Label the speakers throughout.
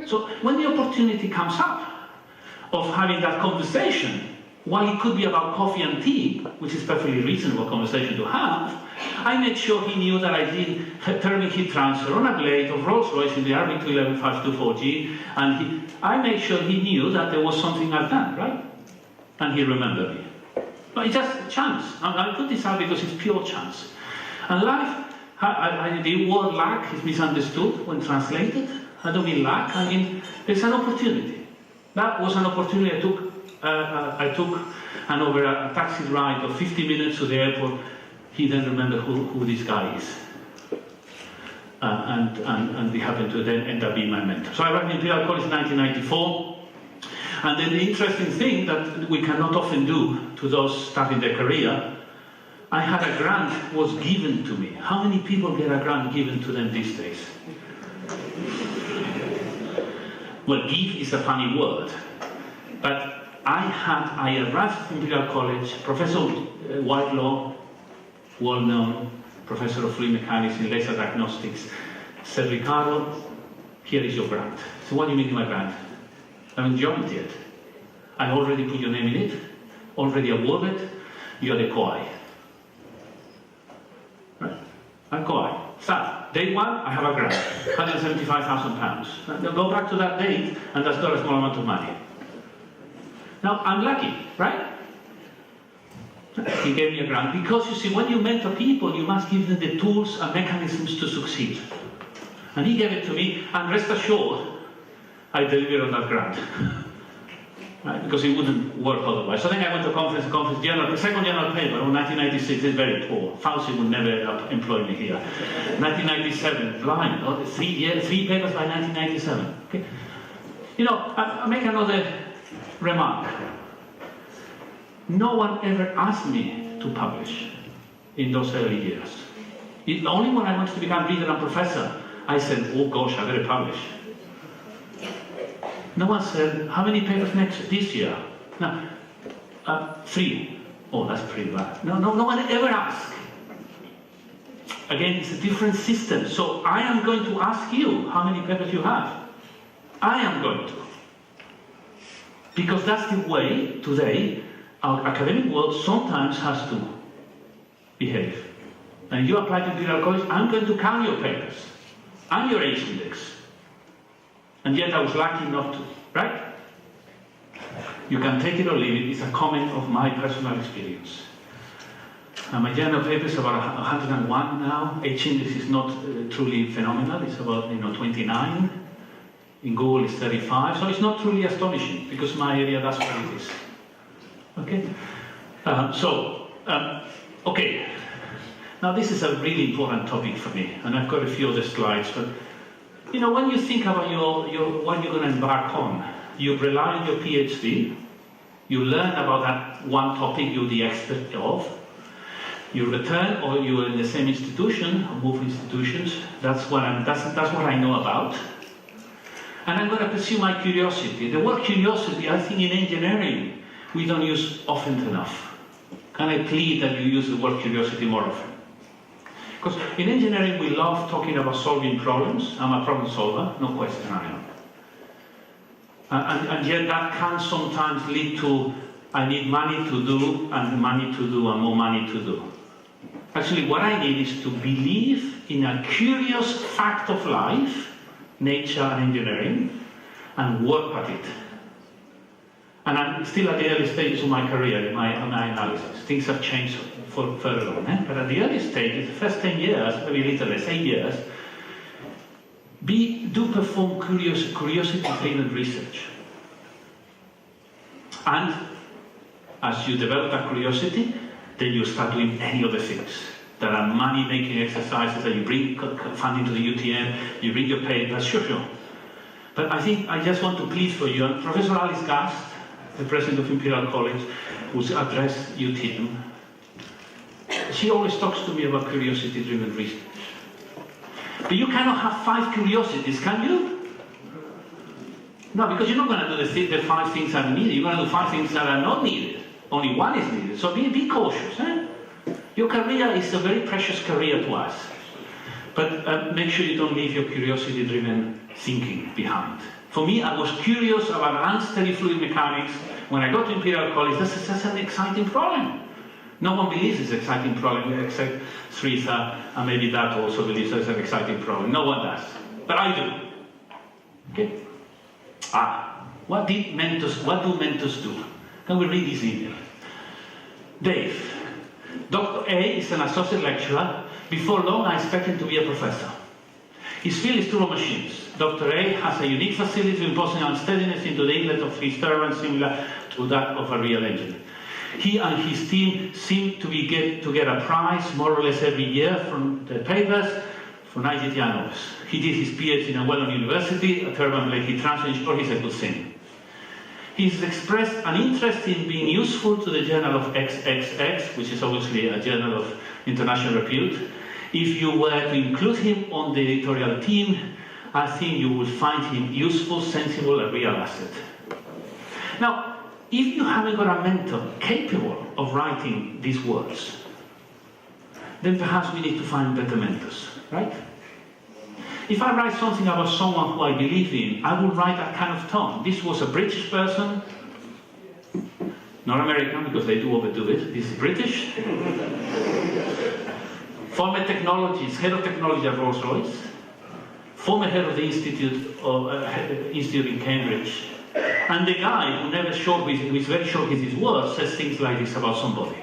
Speaker 1: So when the opportunity comes up of having that conversation, while it could be about coffee and tea, which is perfectly reasonable conversation to have, I made sure he knew that I did thermic heat transfer on a blade of Rolls-Royce in the RB211-524G, and I made sure he knew that there was something I've done, right? And he remembered me. But it's just chance. I put this out because it's pure chance. And life, the word luck is misunderstood when translated. I don't mean luck, I mean it's an opportunity. That was an opportunity I took, and over a taxi ride of 50 minutes to the airport, he then remembered who this guy is. And he happened to then end up being my mentor. So I arrived in Imperial College in 1994. And then the interesting thing that we cannot often do to those starting their career, I had a grant was given to me. How many people get a grant given to them these days? Well, give is a funny word. But I arrived at Imperial College, Professor Whitelaw, well-known professor of fluid mechanics in laser diagnostics, said, Ricardo, here is your grant. So what do you mean my grant? I haven't joined yet. I already put your name in it, already awarded, you're the COI. Right? I'm COI. Start. Day one, I have a grant, £175,000. Now go back to that date, and that's not a small amount of money. Now, I'm lucky, right? He gave me a grant, because you see, when you mentor people, you must give them the tools and mechanisms to succeed. And he gave it to me, and rest assured, I delivered on that grant. Right? Because it wouldn't work otherwise. So then I went to conference, the second journal paper in 1996 is very poor. Fauci would never employ me here. 1997, blind, three papers by 1997. Okay. You know, I make another remark. No one ever asked me to publish in those early years. Only when I wanted to become reader and professor, I said, oh gosh, I better publish. No one said, how many papers this year? No, 3. Oh, that's pretty bad. No one ever asked. Again, it's a different system. So I am going to ask you how many papers you have. I am going to. Because that's the way, today, our academic world sometimes has to behave. And you apply to Imperial College, I'm going to count your papers. I'm your H index. And yet I was lucky not to, right? You can take it or leave it. It's a comment of my personal experience. My journal paper is about 101 now. H index is not truly phenomenal. It's about 29. In Google it's 35. So it's not truly astonishing, because my area, that's what it is. Okay? Okay. Now this is a really important topic for me, and I've got a few other slides, but when you think about what you're going to embark on, you rely on your PhD, you learn about that one topic you're the expert of, you return, or you're in the same institution, or move institutions, that's what I know about. And I'm going to pursue my curiosity. The word curiosity, I think in engineering, we don't use often enough. Can I plead that you use the word curiosity more often? Because in engineering, we love talking about solving problems. I'm a problem solver, no question I am. And yet that can sometimes lead to, I need money to do, and money to do, and more money to do. Actually, what I need is to believe in a curious fact of life, nature and engineering, and work at it. And I'm still at the early stages of my career, in my analysis. Things have changed further on. But at the early stages, the first 10 years, maybe a little less, 8 years, do perform curiosity-driven research. And as you develop that curiosity, then you start doing any other things. There are money-making exercises that you bring funding to the UTM, you bring your papers, sure. But I think I just want to plead for you, and Professor Alice Gast, the president of Imperial College, who's addressed UTM, she always talks to me about curiosity-driven research. But you cannot have 5 curiosities, can you? No, because you're not going to do the 5 things that are needed. You're going to do 5 things that are not needed. Only 1 is needed. So be cautious. Your career is a very precious career to us. But make sure you don't leave your curiosity-driven thinking behind. For me, I was curious about unsteady fluid mechanics. When I got to Imperial College, that's an exciting problem. No one believes it's an exciting problem, except Sritha, and maybe that also believes it's an exciting problem. No one does, but I do. Okay? What do mentors do? Can we read this email? Dave, Dr. A is an associate lecturer. Before long, I expect him to be a professor. His field is turbo machines. Dr. A has a unique facility imposing unsteadiness into the inlet of his turbine similar to that of a real engine. He and his team seem to get a prize more or less every year from the papers for nice honors. He did his PhD in a well-known university, a turbine blade heat transfer, or he's a good thing. He's expressed an interest in being useful to the Journal of XXX, which is obviously a journal of international repute. If you were to include him on the editorial team, I think you would find him useful, sensible, a real asset. Now, if you haven't got a mentor capable of writing these words, then perhaps we need to find better mentors, right? If I write something about someone who I believe in, I would write that kind of tone. This was a British person, not American, because they do overdo it. This is British. Former technologist, head of technology at Rolls-Royce. Former head of the Institute in Cambridge. And the guy who never who is very short with his words, says things like this about somebody.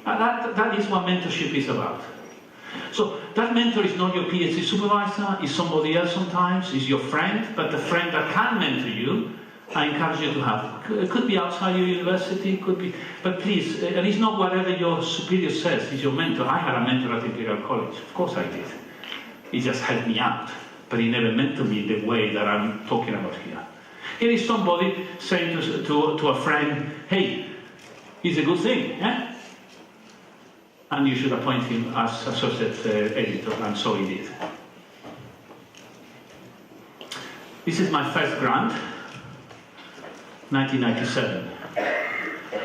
Speaker 1: That is what mentorship is about. So that mentor is not your PhD supervisor, is somebody else sometimes, is your friend, but the friend that can mentor you, I encourage you to have. It could be outside your university, could be, but please, and it's not whatever your superior says is your mentor. I had a mentor at Imperial College, of course I did. He just helped me out, but he never mentored me the way that I'm talking about here. Here is somebody saying to a friend, hey, he's a good thing, yeah? And you should appoint him as associate editor, and so he did. This is my first grant, 1997.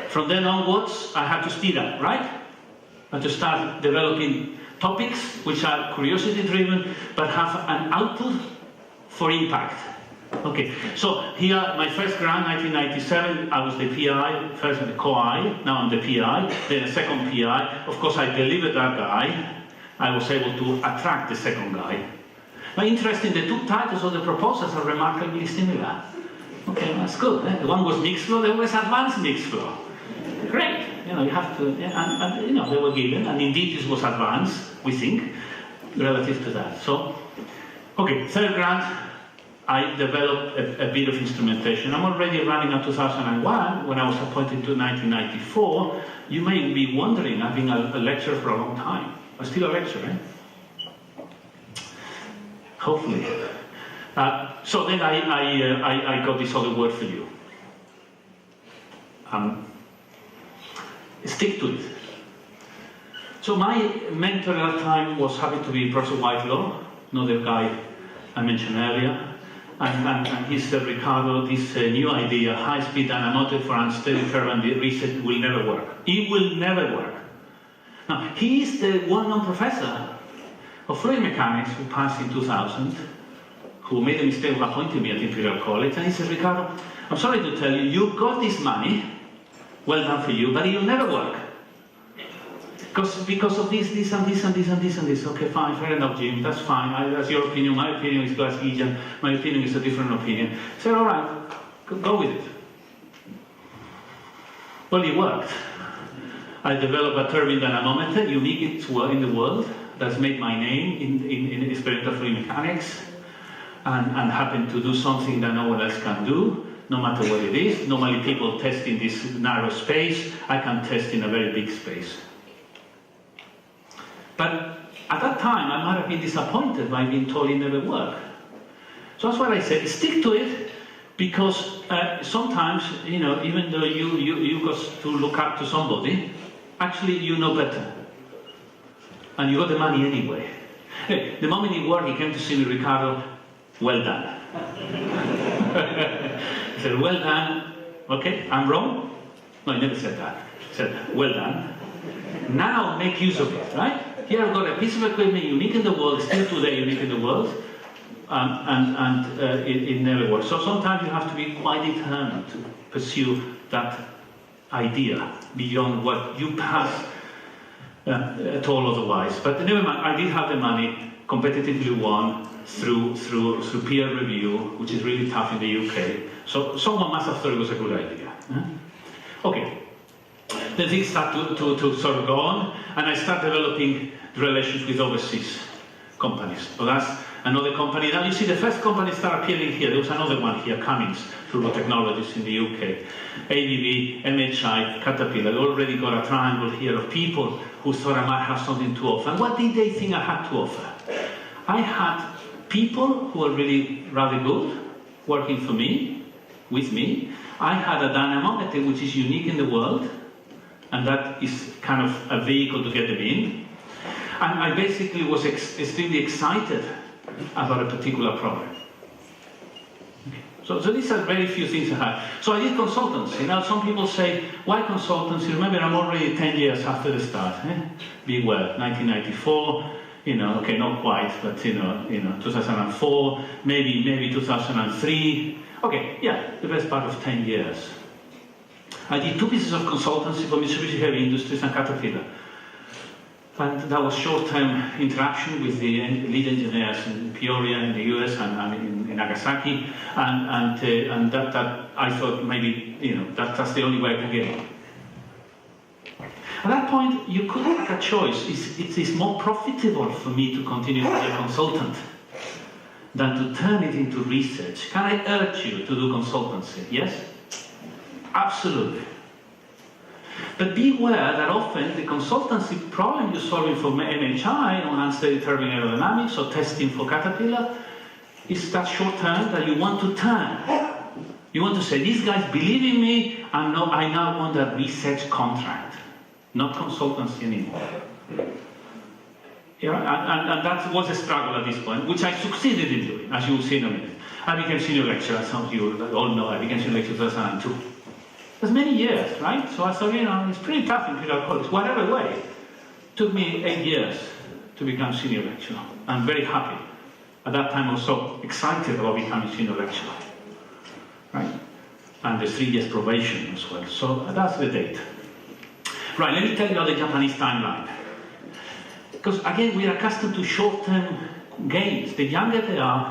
Speaker 1: From then onwards, I had to speed up, right? I had to start developing topics which are curiosity-driven, but have an output for impact. Okay, so here, my first grant, 1997, I was the PI, first the co-I, now I'm the PI, then the second PI. Of course, I delivered that guy. I was able to attract the second guy. But interesting, the two titles of the proposals are remarkably similar. Okay, that's good. Eh? The one was mixed flow, the other was advanced mixed flow. Great, you know, you have to, and you know, they were given, and indeed this was advanced, we think, relative to that. So, okay, third grant, I developed a bit of instrumentation. I'm already running at 2001, when I was appointed to 1994. You may be wondering, I've been a lecturer for a long time. I'm still a lecturer, eh? Hopefully. So then I got this other word for you. Stick to it. So my mentor at that time was having to be Professor Whitelaw, another guy I mentioned earlier. And he said, Ricardo, this new idea, high-speed dynamometer for unsteady turbine reset, will never work. It will never work. Now, he is the well-known professor of fluid mechanics who passed in 2000, who made the mistake of appointing me at Imperial College, and he said, Ricardo, I'm sorry to tell you, you got this money, well done for you, but it will never work. Because of this, and this, and this, and this, and this. Okay, fine, fair enough, Jim, that's fine. That's your opinion. My opinion is Glaswegian. My opinion is a different opinion. I said, all right, go with it. Well, it worked. I developed a turbine dynamometer, unique in the world, that's made my name in experimental fluid mechanics, and happened to do something that no one else can do, no matter what it is. Normally people test in this narrow space. I can test in a very big space. But at that time, I might have been disappointed by being told it never worked. So that's what I said, stick to it, because sometimes, you know, even though you got to look up to somebody, actually you know better. And you got the money anyway. Hey, the moment it worked, he came to see me, Ricardo, well done. He said, well done. Okay, I'm wrong? No, he never said that. He said, well done. Now make use of it, right? Here I've got a piece of equipment unique in the world, still today unique in the world. it never works. So sometimes you have to be quite determined to pursue that idea beyond what you perhaps told otherwise. But never mind, I did have the money, competitively won through peer review, which is really tough in the UK. So someone must have thought it was a good idea. Okay. Then things start to sort of go on, and I start developing relations with overseas companies. So that's another company. Now you see the first company start appearing here. There was another one here, Cummins, Turbo Technologies in the UK. ABB, MHI, Caterpillar. They already got a triangle here of people who thought I might have something to offer. And what did they think I had to offer? I had people who were really rather good working for me, with me. I had a dynamometer which is unique in the world, and that is kind of a vehicle to get them in. And I basically was extremely excited about a particular problem. Okay. So these are very few things I had. So I did consultancy. Now some people say, why consultancy? Remember, I'm already 10 years after the start. Be well, 1994, okay, not quite, but 2004, maybe 2003. Okay, yeah, the best part of 10 years. I did 2 pieces of consultancy for Mitsubishi Heavy Industries and Caterpillar. And that was short-term interaction with the lead engineers in Peoria in the US and in Nagasaki. And that I thought maybe, that's the only way I can get it. At that point, you could make a choice. It is more profitable for me to continue to be a consultant than to turn it into research. Can I urge you to do consultancy? Yes? Absolutely. But beware that often the consultancy problem you're solving for MHI on unsteady turbine aerodynamics or testing for Caterpillar is that short term that you want to turn. You want to say, these guys believe in me, I now want a research contract, not consultancy anymore. And that was a struggle at this point, which I succeeded in doing, as you will see in a minute. I became senior lecturer, some of you all know, I became senior lecturer in 2002. That's many years, right? So I thought, it's pretty tough in Imperial College, whatever way. It took me 8 years to become senior lecturer. I'm very happy. At that time I was so excited about becoming senior lecturer, right? And the 3 years probation as well. So that's the date. Right, let me tell you about the Japanese timeline. Because again, we are accustomed to short-term gains. The younger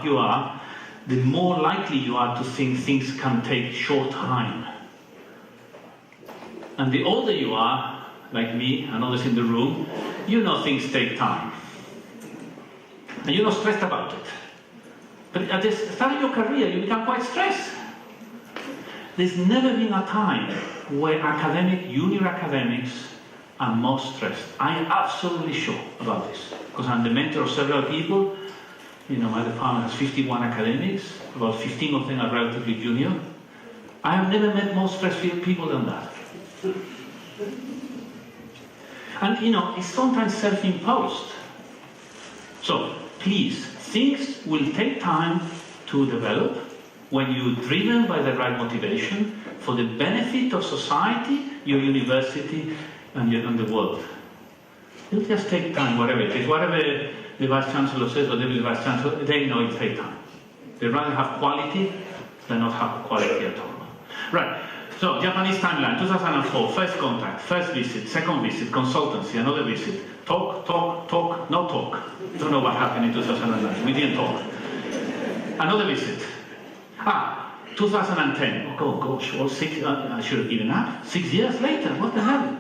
Speaker 1: you are, the more likely you are to think things can take short time. And the older you are, like me and others in the room, things take time. And you're not stressed about it. But at the start of your career, you become quite stressed. There's never been a time where junior academics are more stressed. I am absolutely sure about this, because I'm the mentor of several people. My department has 51 academics, about 15 of them are relatively junior. I have never met more stressful people than that. And it's sometimes self-imposed. So please, things will take time to develop when you're driven by the right motivation for the benefit of society, your university, and the world. It'll just take time, whatever it is. Whatever the Vice Chancellor says, or the Vice Chancellor, they know it takes time. They rather have quality than not have quality at all. Right. So, Japanese timeline, 2004, first contact, first visit, second visit, consultancy, another visit. Talk, no talk. Don't know what happened in 2009. We didn't talk. Another visit. 2010. Oh gosh, well, I should have given up. 6 years later, what the hell?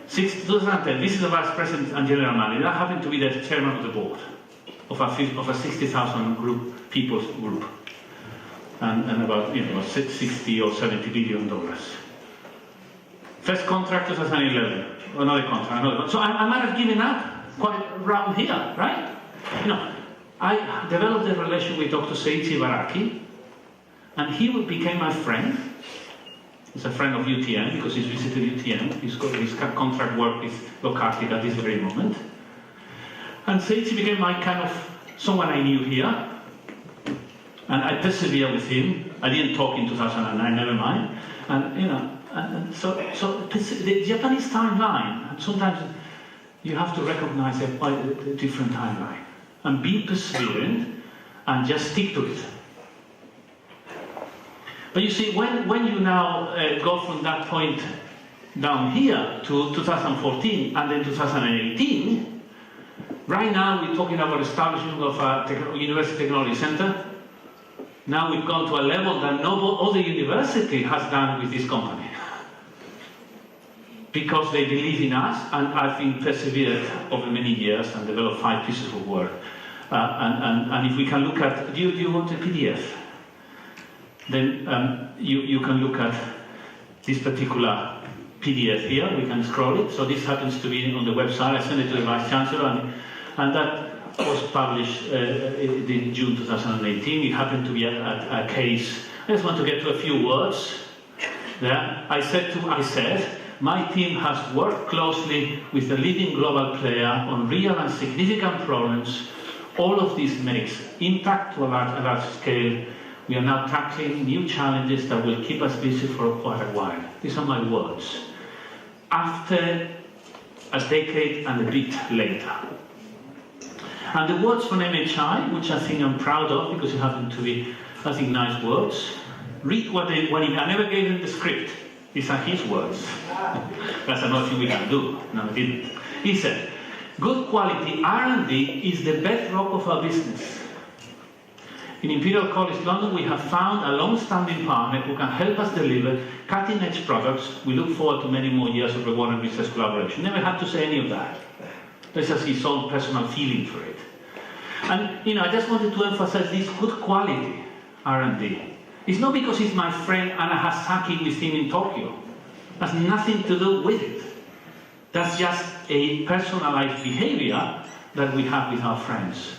Speaker 1: 2010, this is the Vice President and General Manager. I happen to be the Chairman of the Board of a 60,000 people's group. And about 60 or 70 billion dollars. First contract 2011, another contract, another one. So I might have given up quite around here, right? I developed a relation with Dr. Seiichi Ibaraki, and he became my friend. He's a friend of UTM because he's visited UTM. He's got his contract work with Lokartic at this very moment. And Seiichi became my kind of someone I knew here. And I persevered with him. I didn't talk in 2009, never mind. And so the Japanese timeline, and sometimes you have to recognize quite a different timeline. And be perseverant and just stick to it. But you see, when you now go from that point down here to 2014 and then 2018, right now we're talking about establishment of a university technology center. Now we've gone to a level that no other university has done with this company. Because they believe in us, and I've been persevered over many years and developed 5 pieces of work. And if we can look at, do you want a PDF? Then you can look at this particular PDF here. We can scroll it. So this happens to be on the website. I sent it to the Vice Chancellor, and that was published in June 2018. It happened to be a case. I just want to get to a few words there. I said, my team has worked closely with the leading global player on real and significant problems. All of this makes impact to a large scale. We are now tackling new challenges that will keep us busy for quite a while. These are my words. After a decade and a bit later. And the words from MHI, which I think I'm proud of because it happened to be, I think, nice words. Read what he, I never gave him the script. These are his words. That's another thing we can do. No, I didn't. He said, good quality R&D is the bedrock of our business. In Imperial College London, we have found a long-standing partner who can help us deliver cutting-edge products. We look forward to many more years of reward and research collaboration. Never had to say any of that. This is his own personal feeling for it. And, I just wanted to emphasize this good quality R&D. It's not because he's my friend and I have sake with him in Tokyo. That's nothing to do with it. That's just a personalized behavior that we have with our friends.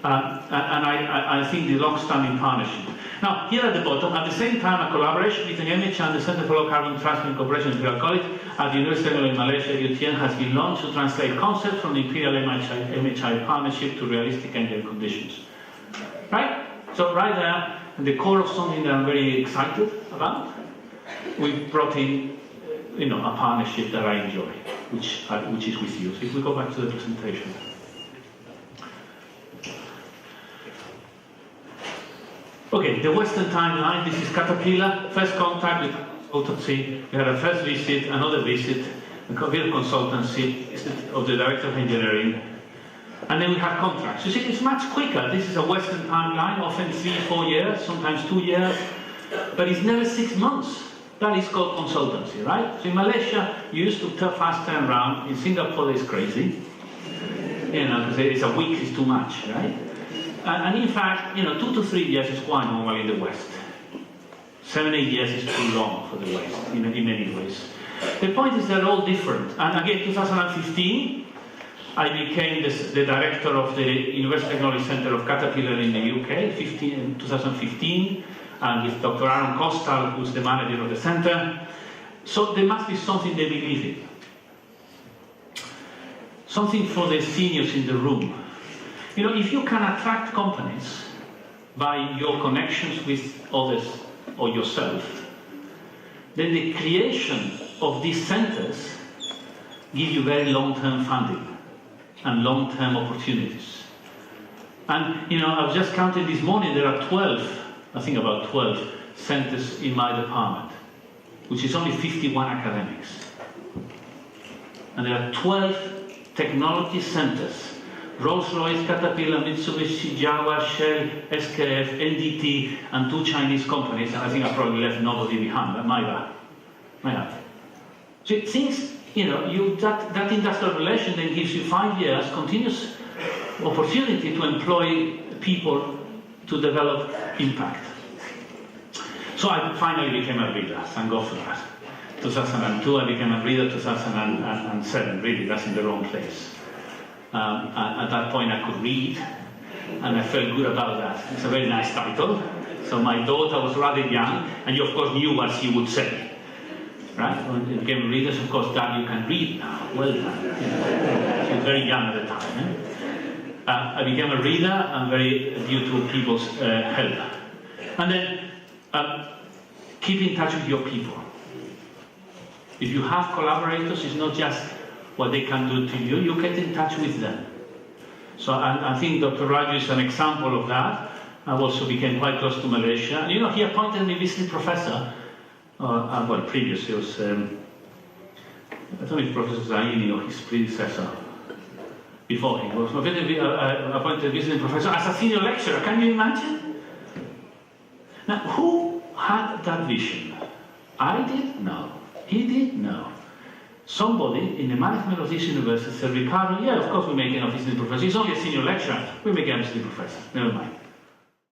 Speaker 1: And I think the long-standing partnership. Now, here at the bottom, at the same time, a collaboration between MHI and the Center for Low Carbon Transport Cooperation Imperial College at the University of Malaysia, UTM, has been launched to translate concepts from the Imperial MHI partnership to realistic engine conditions. Right? So right there, at the core of something that I'm very excited about, we've brought in, a partnership that I enjoy, which is with you. So if we go back to the presentation. Okay, the Western timeline. This is Caterpillar. First contact with consultancy. We had a first visit, another visit, a bit of consultancy of the Director of Engineering. And then we have contracts. You see, it's much quicker. This is a Western timeline, often 3-4 years, sometimes 2 years, but it's never 6 months. That is called consultancy, right? So in Malaysia, you used to fast turn around. In Singapore, it's crazy. Because it's a week is too much, right? And in fact, 2 to 3 years is quite normal in the West. 7-8 years is too long for the West, in many ways. The point is they're all different. And again, 2015, I became the director of the University Technology Center of Caterpillar in the UK, in 2015, and with Dr. Aaron Costal, who's the manager of the center. So there must be something they believe in. Something for the seniors in the room. If you can attract companies by your connections with others or yourself, then the creation of these centers give you very long-term funding and long-term opportunities. And, I was just counting this morning, there are 12, I think about 12 centers in my department, which is only 51 academics. And there are 12 technology centers. Rolls-Royce, Caterpillar, Mitsubishi, Jaguar, Shell, SKF, NDT, and 2 Chinese companies, and I think I probably left nobody behind, but my bad. So things, that industrial relation then gives you 5 years continuous opportunity to employ people to develop impact. So I finally became a reader, thank God for that. 2002 I became a reader, 2007, really, that's in the wrong place. At that point I could read, and I felt good about that. It's a very nice title. So my daughter was rather young, and you of course knew what she would say. Right? When you became readers, of course, Dad, you can read now. Well done. She was very young at the time. I became a reader, and very due to people's help. And then keep in touch with your people. If you have collaborators, it's not just what they can do to you, you get in touch with them. So I think Dr. Raju is an example of that. I also became quite close to Malaysia. You know, he appointed me visiting professor. Well, previously it was, I don't know if Professor Zaini or his predecessor. Before he was appointed visiting professor as a senior lecturer. Can you imagine? Now, who had that vision? I did? No. He did? No. Somebody in the management of this university said, Ricardo, yeah, of course we make him a visiting professor. He's only a senior lecturer. We make him a visiting professor. Never mind.